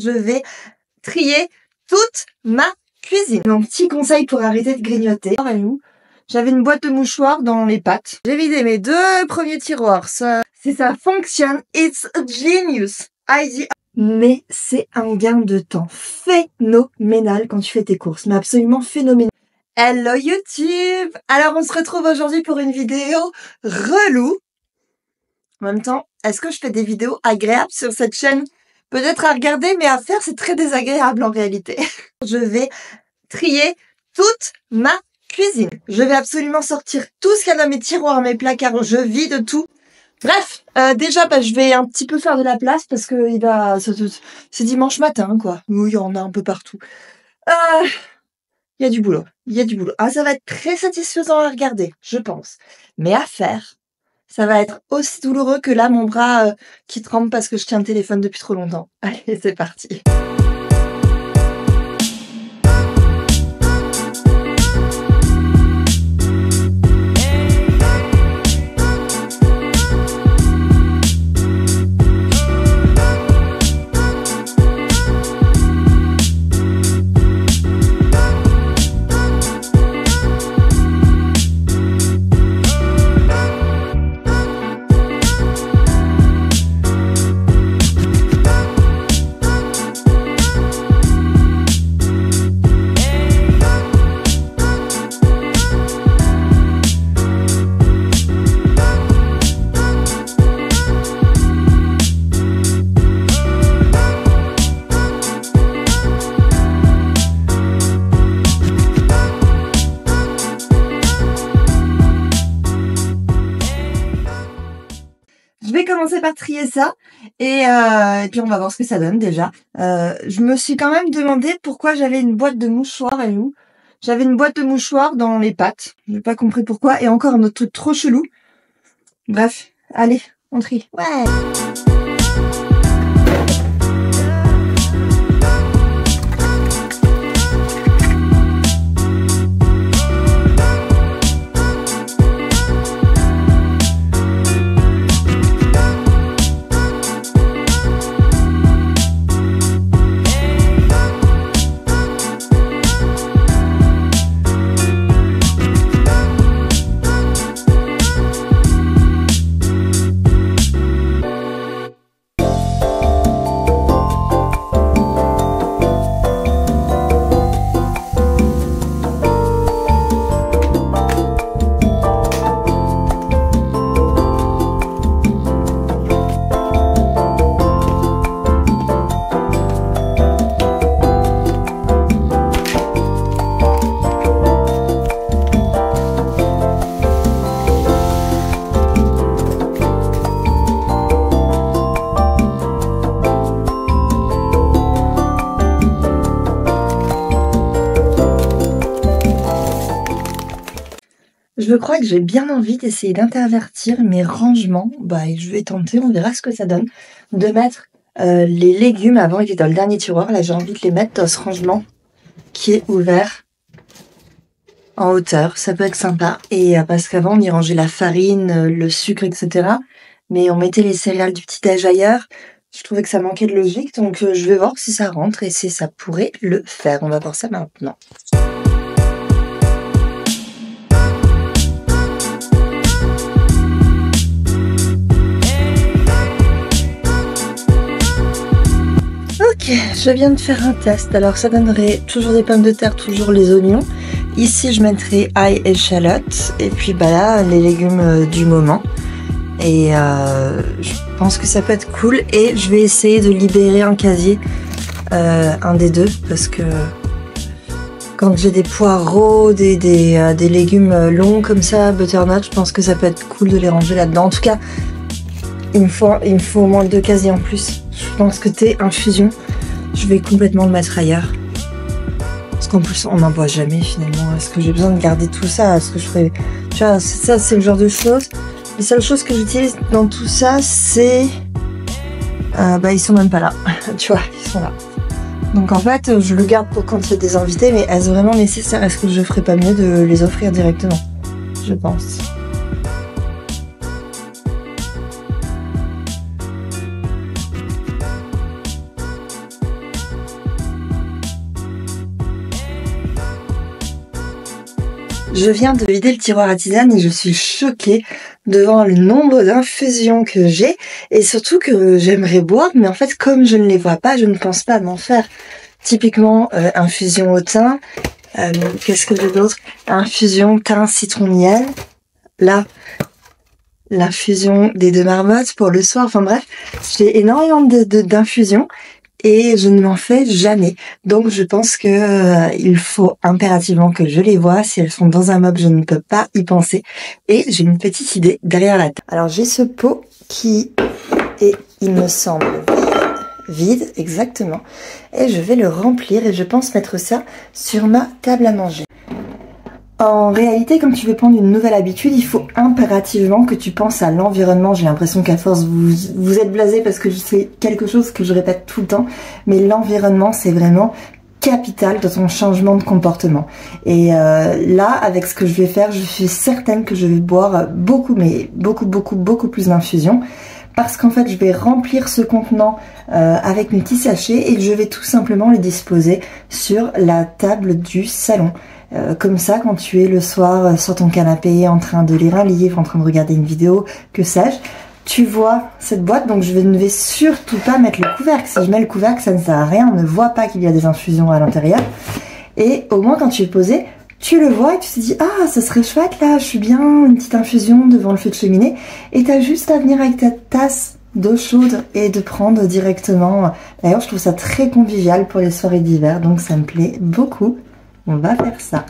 Je vais trier toute ma cuisine. Donc, petit conseil pour arrêter de grignoter. J'avais une boîte de mouchoirs dans les pattes. J'ai vidé mes 2 premiers tiroirs. Si ça fonctionne, it's a genius. Mais c'est un gain de temps phénoménal quand tu fais tes courses. Mais absolument phénoménal. Hello YouTube! Alors on se retrouve aujourd'hui pour une vidéo relou. En même temps, est-ce que je fais des vidéos agréables sur cette chaîne? Peut-être à regarder, mais à faire, c'est très désagréable en réalité. Je vais trier toute ma cuisine. Je vais absolument sortir tout ce qu'il y a dans mes tiroirs, mes placards. Je vide tout. Bref, déjà, je vais un petit peu faire de la place parce que c'est dimanche matin, quoi. Oui, il y en a un peu partout. Il y a du boulot. Il y a du boulot. Ah, ça va être très satisfaisant à regarder, je pense. Mais à faire, ça va être aussi douloureux que là, mon bras qui tremble parce que je tiens le téléphone depuis trop longtemps. Allez, c'est parti. Je vais commencer par trier ça et puis on va voir ce que ça donne déjà. Je me suis quand même demandé pourquoi j'avais une boîte de mouchoirs et où. J'avais une boîte de mouchoirs dans les pattes. J'ai pas compris pourquoi. Et encore un autre truc trop chelou. Bref, allez, on trie. Ouais. Je crois que j'ai bien envie d'essayer d'intervertir mes rangements. Je vais tenter, on verra ce que ça donne. De mettre les légumes, avant ils étaient dans le dernier tiroir. Là, j'ai envie de les mettre dans ce rangement qui est ouvert en hauteur. Ça peut être sympa. Et parce qu'avant, on y rangeait la farine, le sucre, etc. Mais on mettait les céréales du petit-déj ailleurs. Je trouvais que ça manquait de logique. Donc, je vais voir si ça rentre et si ça pourrait le faire. On va voir ça maintenant. Ok, je viens de faire un test. Alors ça donnerait toujours des pommes de terre, toujours les oignons. Ici je mettrai ail, échalote et puis là les légumes du moment. Et je pense que ça peut être cool. Et je vais essayer de libérer un casier, un des deux, parce que quand j'ai des poireaux, des légumes longs comme ça, butternut, je pense que ça peut être cool de les ranger là-dedans. En tout cas, il me faut au moins 2 casiers en plus. Je pense que thé, infusion, je vais complètement le mettre ailleurs. Parce qu'en plus, on n'en boit jamais finalement. Est-ce que j'ai besoin de garder tout ça? Est-ce que je ferais... Tu vois, ça, c'est le genre de choses. Les seules choses que j'utilise dans tout ça, c'est... ils sont même pas là. Tu vois, ils sont là. Donc en fait, je le garde pour quand il y a des invités, mais est-ce vraiment nécessaire? Est-ce que je ferais pas mieux de les offrir directement? Je pense. Je viens de vider le tiroir à tisane et je suis choquée devant le nombre d'infusions que j'ai et surtout que j'aimerais boire, mais en fait comme je ne les vois pas, je ne pense pas m'en faire. Typiquement infusion au thym, qu'est-ce que j'ai d'autre? Infusion thym citron miel, là l'infusion des 2 marmottes pour le soir, enfin bref, j'ai énormément d'infusions. Et je ne m'en fais jamais. Donc je pense que il faut impérativement que je les vois. Si elles sont dans un meuble, je ne peux pas y penser. Et j'ai une petite idée derrière la table. Alors j'ai ce pot qui est, il me semble, vide, exactement. Et je vais le remplir et je pense mettre ça sur ma table à manger. En réalité, quand tu veux prendre une nouvelle habitude, il faut impérativement que tu penses à l'environnement. J'ai l'impression qu'à force, vous êtes blasé parce que c'est quelque chose que je répète tout le temps. Mais l'environnement, c'est vraiment capital dans ton changement de comportement. Et là, avec ce que je vais faire, je suis certaine que je vais boire beaucoup, mais beaucoup plus d'infusions. Parce qu'en fait, je vais remplir ce contenant avec mes petits sachets et je vais tout simplement les disposer sur la table du salon. Comme ça, quand tu es le soir sur ton canapé en train de lire un livre, en train de regarder une vidéo, que sais-je, tu vois cette boîte, donc je ne vais surtout pas mettre le couvercle. Si je mets le couvercle, ça ne sert à rien, on ne voit pas qu'il y a des infusions à l'intérieur. Et au moins, quand tu es posé, tu le vois et tu te dis « Ah, ça serait chouette là, je suis bien, une petite infusion devant le feu de cheminée. » Et tu as juste à venir avec ta tasse d'eau chaude et de prendre directement. D'ailleurs, je trouve ça très convivial pour les soirées d'hiver, donc ça me plaît beaucoup. On va faire ça.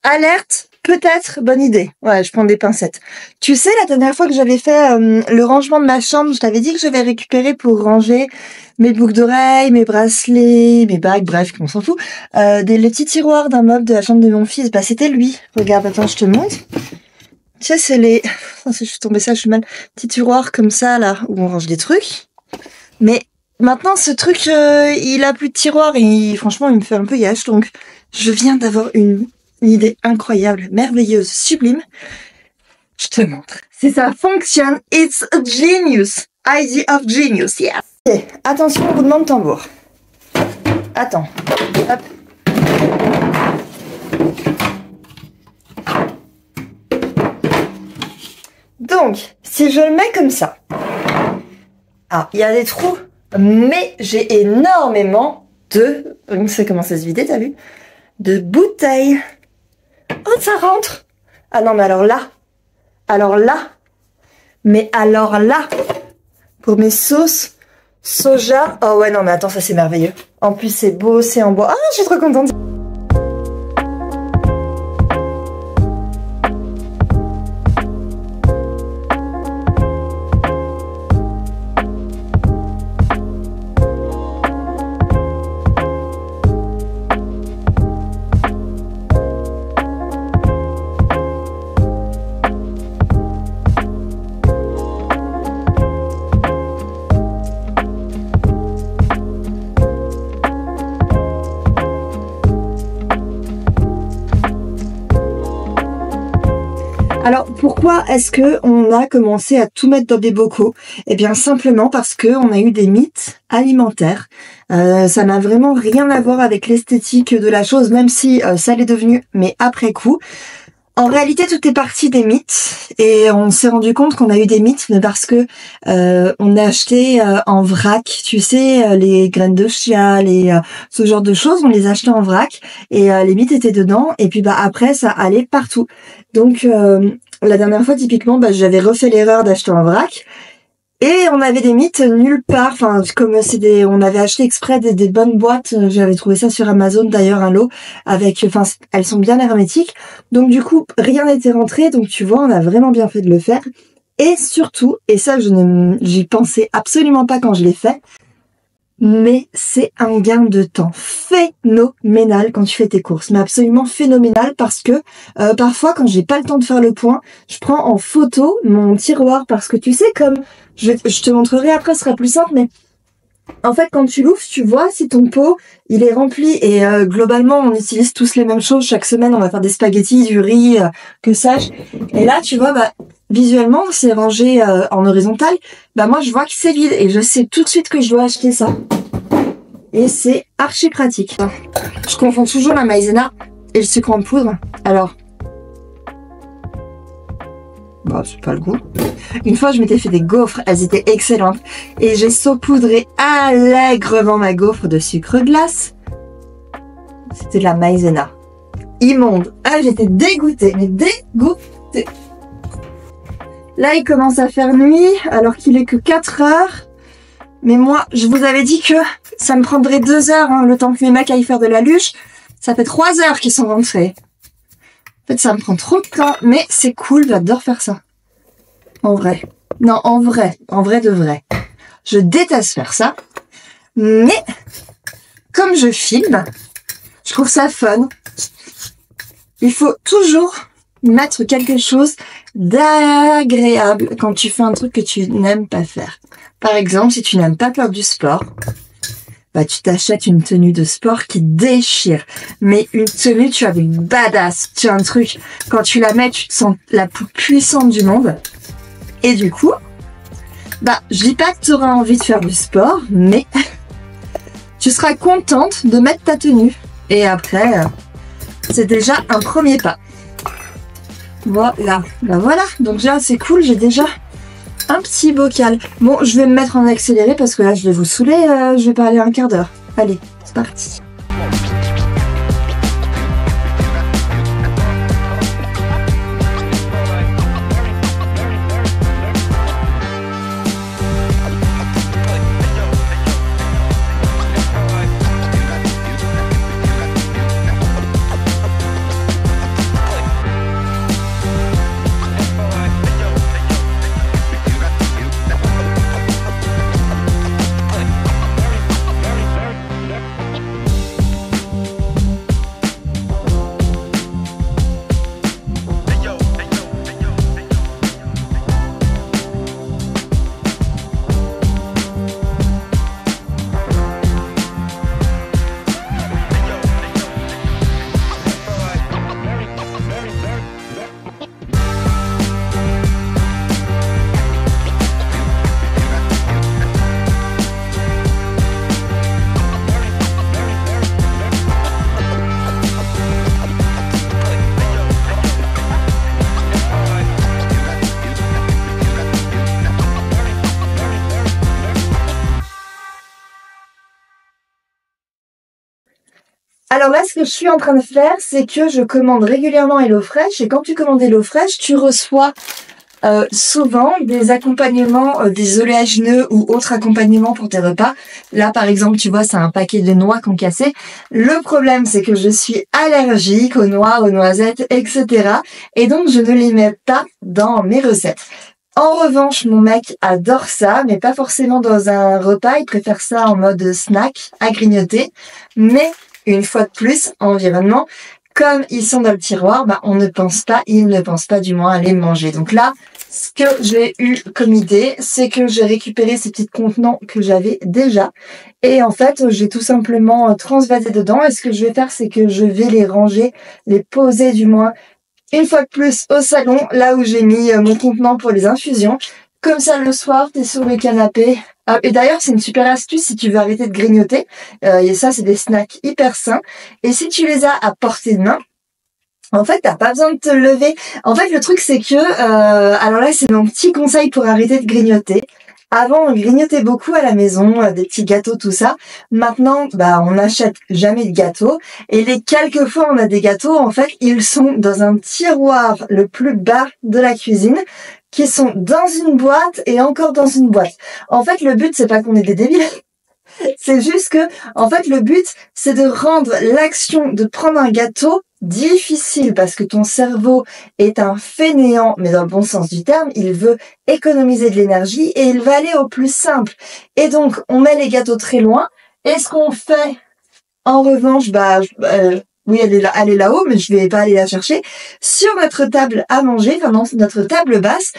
Alerte, peut-être, bonne idée. Ouais, je prends des pincettes. Tu sais, la dernière fois que j'avais fait le rangement de ma chambre, je t'avais dit que je vais récupérer pour ranger mes boucles d'oreilles, mes bracelets, mes bagues, bref, on s'en fout. Les petits tiroirs d'un meuble de la chambre de mon fils. Bah, c'était lui. Regarde, attends, je te montre. Tu sais, c'est les... je suis tombée ça, je suis mal. Petits tiroirs comme ça, là, où on range des trucs. Mais maintenant, ce truc, il a plus de tiroir et franchement, il me fait un peu yesh. Donc, je viens d'avoir une idée incroyable, merveilleuse, sublime. Je te montre. Si ça fonctionne, it's a genius. Idea of genius, yes. Okay. Attention, roulement de tambour. Attends. Hop. Donc, si je le mets comme ça. Ah, il y a des trous, mais j'ai énormément de... Ça commence à se vider, t'as vu? De bouteilles. Oh, ça rentre. Ah non, mais alors là, pour mes sauces soja. Oh ouais, non, mais attends, ça c'est merveilleux. En plus, c'est beau, c'est en bois. Ah, je suis trop contente. Alors, pourquoi est-ce que on a commencé à tout mettre dans des bocaux? Eh bien, simplement parce que on a eu des mythes alimentaires. Ça n'a vraiment rien à voir avec l'esthétique de la chose, même si ça l'est devenu, mais après coup. En réalité, tout est parti des mythes et on s'est rendu compte qu'on a eu des mythes, mais parce que on a acheté en vrac, tu sais, les graines de chia, ce genre de choses, on les achetait en vrac et les mythes étaient dedans. Et puis bah après, ça allait partout. Donc la dernière fois, typiquement, bah j'avais refait l'erreur d'acheter en vrac. Et on avait des mythes nulle part, enfin comme on avait acheté exprès des bonnes boîtes, j'avais trouvé ça sur Amazon d'ailleurs un lot avec, enfin elles sont bien hermétiques, donc du coup rien n'était rentré, donc tu vois on a vraiment bien fait de le faire. Et surtout, et ça j'y pensais absolument pas quand je l'ai fait, mais c'est un gain de temps phénoménal quand tu fais tes courses, mais absolument phénoménal parce que parfois quand j'ai pas le temps de faire le point, je prends en photo mon tiroir parce que tu sais comme je te montrerai après, ce sera plus simple, mais en fait quand tu l'ouvres, tu vois si ton pot il est rempli et globalement on utilise tous les mêmes choses chaque semaine, on va faire des spaghettis, du riz, que sais-je, et là tu vois bah visuellement c'est rangé en horizontal, bah moi je vois que c'est vide et je sais tout de suite que je dois acheter ça et c'est archi pratique. Je confonds toujours la maïzena et le sucre en poudre, alors bah c'est pas le goût. Une fois je m'étais fait des gaufres, elles étaient excellentes et j'ai saupoudré allègrement ma gaufre de sucre glace. C'était de la maïzena. Immonde. Ah j'étais dégoûtée, mais dégoûtée. Là il commence à faire nuit alors qu'il est que 4 heures. Mais moi je vous avais dit que ça me prendrait 2 heures le temps que mes mecs aillent faire de la luge. Ça fait 3 heures qu'ils sont rentrés. En fait ça me prend trop de temps, mais c'est cool, j'adore faire ça. En vrai. Non, en vrai de vrai. Je déteste faire ça. Mais, comme je filme, je trouve ça fun. Il faut toujours mettre quelque chose d'agréable quand tu fais un truc que tu n'aimes pas faire. Par exemple, si tu n'aimes pas faire du sport, bah tu t'achètes une tenue de sport qui déchire. Mais une tenue, tu as une badass. Tu as un truc, quand tu la mets, tu te sens la plus puissante du monde. Et du coup, bah, je dis pas que tu auras envie de faire du sport, mais tu seras contente de mettre ta tenue. Et après, c'est déjà un premier pas. Voilà, bah voilà. Donc là, c'est cool, j'ai déjà un petit bocal. Bon, je vais me mettre en accéléré parce que là, je vais vous saouler, je vais parler un quart d'heure. Allez, c'est parti. Alors là, ce que je suis en train de faire, c'est que je commande régulièrement HelloFresh. Et quand tu commandes HelloFresh, tu reçois souvent des accompagnements, des oléagineux ou autres accompagnements pour tes repas. Là, par exemple, tu vois, c'est un paquet de noix concassées. Le problème, c'est que je suis allergique aux noix, aux noisettes, etc. Et donc, je ne les mets pas dans mes recettes. En revanche, mon mec adore ça, mais pas forcément dans un repas. Il préfère ça en mode snack, à grignoter. Mais une fois de plus, environnement, comme ils sont dans le tiroir, bah, il ne pense pas du moins à les manger. Donc là, ce que j'ai eu comme idée, c'est que j'ai récupéré ces petits contenants que j'avais déjà. Et en fait, j'ai tout simplement transvasé dedans. Et ce que je vais faire, c'est que je vais les ranger, les poser du moins, une fois de plus au salon, là où j'ai mis mon contenant pour les infusions. Comme ça, le soir, t'es sur le canapé. Ah, et d'ailleurs, c'est une super astuce si tu veux arrêter de grignoter. Et ça, c'est des snacks hyper sains. Et si tu les as à portée de main, En fait, t'as pas besoin de te lever. En fait, le truc, c'est que, alors là, c'est mon petit conseil pour arrêter de grignoter. Avant, on grignotait beaucoup à la maison, des petits gâteaux, tout ça. Maintenant, on n'achète jamais de gâteaux. Et les quelques fois on a des gâteaux, en fait, ils sont dans un tiroir le plus bas de la cuisine, qui sont dans une boîte et encore dans une boîte. En fait, le but, c'est pas qu'on est des débiles. C'est juste que, en fait, le but, c'est de rendre l'action de prendre un gâteau difficile parce que ton cerveau est un fainéant, mais dans le bon sens du terme, il veut économiser de l'énergie et il va aller au plus simple. Et donc, on met les gâteaux très loin. Et ce qu'on fait, en revanche, oui, elle est là-haut, mais je vais pas aller la chercher. Sur notre table à manger, enfin, dans notre table basse,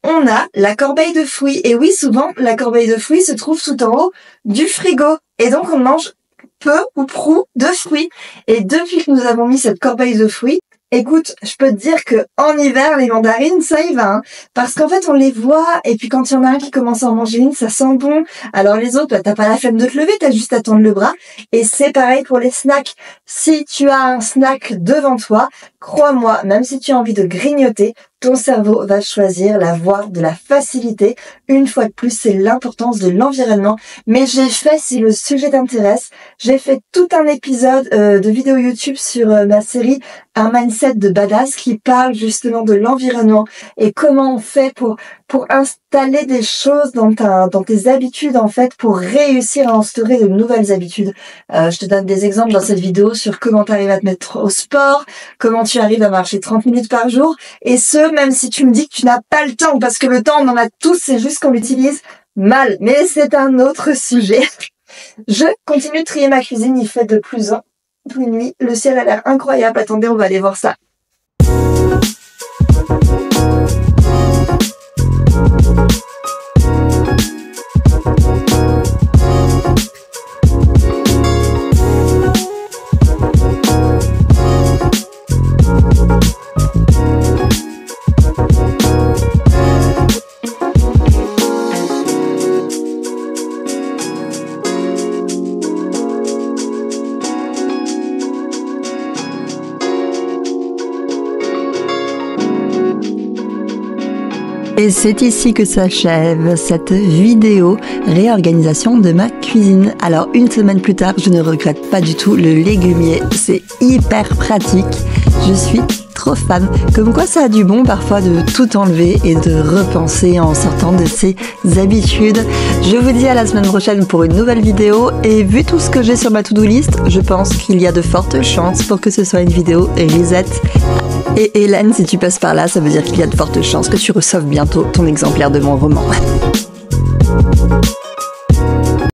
on a la corbeille de fruits. Et oui, souvent, la corbeille de fruits se trouve tout en haut du frigo. Et donc, on mange peu ou prou de fruits. Et depuis que nous avons mis cette corbeille de fruits, écoute, je peux te dire que en hiver, les mandarines, ça y va, hein. Parce qu'en fait, on les voit, et puis quand il y en a un qui commence à en manger une, ça sent bon. Alors les autres, t'as pas la flemme de te lever, t'as juste à tendre le bras. Et c'est pareil pour les snacks. Si tu as un snack devant toi, crois-moi, même si tu as envie de grignoter, ton cerveau va choisir la voie de la facilité. Une fois de plus, c'est l'importance de l'environnement. Mais j'ai fait, si le sujet t'intéresse, j'ai fait tout un épisode de vidéo YouTube sur ma série Un mindset de badass qui parle justement de l'environnement et comment on fait pour installer des choses dans tes habitudes, en fait, pour réussir à instaurer de nouvelles habitudes. Je te donne des exemples dans cette vidéo sur comment tu arrives à te mettre au sport, comment tu arrives à marcher 30 minutes par jour, et ce, même si tu me dis que tu n'as pas le temps, parce que le temps, on en a tous, c'est juste qu'on l'utilise mal. Mais c'est un autre sujet. Je continue de trier ma cuisine, il fait de plus en plus nuit. Le ciel a l'air incroyable. Attendez, on va aller voir ça. Et c'est ici que s'achève cette vidéo réorganisation de ma cuisine. Alors une semaine plus tard, je ne regrette pas du tout le légumier, c'est hyper pratique, je suis trop fan. Comme quoi ça a du bon parfois de tout enlever et de repenser en sortant de ses habitudes. Je vous dis à la semaine prochaine pour une nouvelle vidéo et vu tout ce que j'ai sur ma to-do list, je pense qu'il y a de fortes chances pour que ce soit une vidéo reset. Et Hélène, si tu passes par là, ça veut dire qu'il y a de fortes chances que tu reçoives bientôt ton exemplaire de mon roman.